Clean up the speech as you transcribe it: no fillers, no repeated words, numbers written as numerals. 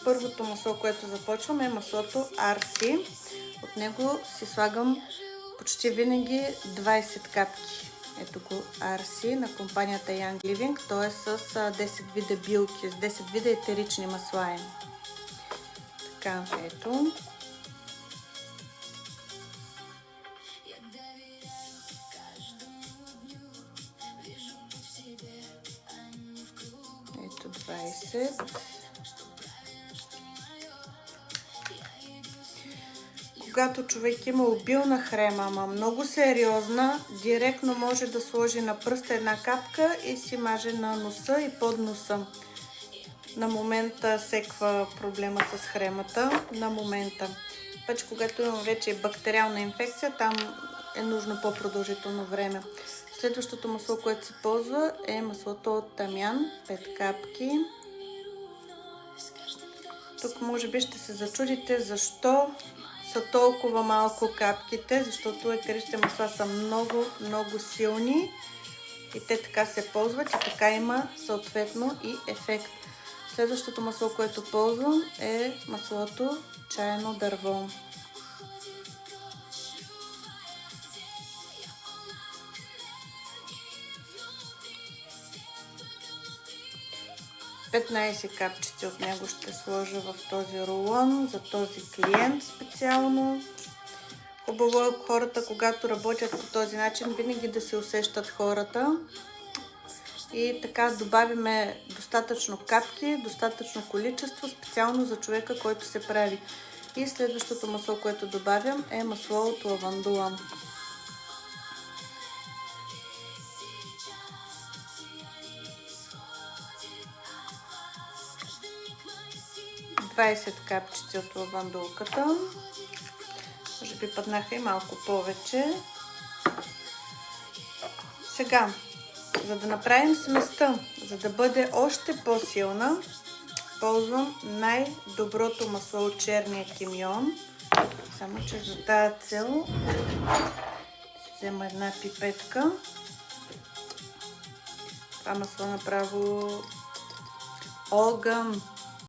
Първото масло, което започвам, е маслото RC. От него си слагам почти винаги 20 капки. Ето го RC на компанията Young Living. Той е с 10 вида билки, с 10 вида етерични масла. Така, ето. Ето 20. Когато човек има обилна хрема, ама много сериозна, директно може да сложи на пръста една капка и си маже на носа и под носа. На момента секва проблема с хремата. На момента. Пък когато имам вече бактериална инфекция, там е нужно по-продължително време. Следващото масло, което се ползва, е маслото от тамян. 5 капки. Тук може би ще се зачудите защо са толкова малко капките, защото етеричните масла са много, много силни и те така се ползват и така има съответно и ефект. Следващото масло, което ползвам, е маслото чайно дърво. $15 капчици от него ще сложа в този рулон за този клиент специално. Хубаво е хората, когато работят по този начин, винаги да се усещат хората. И така добавиме достатъчно капки, достатъчно количество, специално за човека, който се прави. И следващото масло, което добавям, е масло от лавандула. 20 капчици от лавандулката. Може би паднаха и малко повече. Сега, за да направим сместа, за да бъде още по-силна, ползвам най-доброто масло от черния кимион. Само че за тази цел ще взема една пипетка. Това масло направо огън.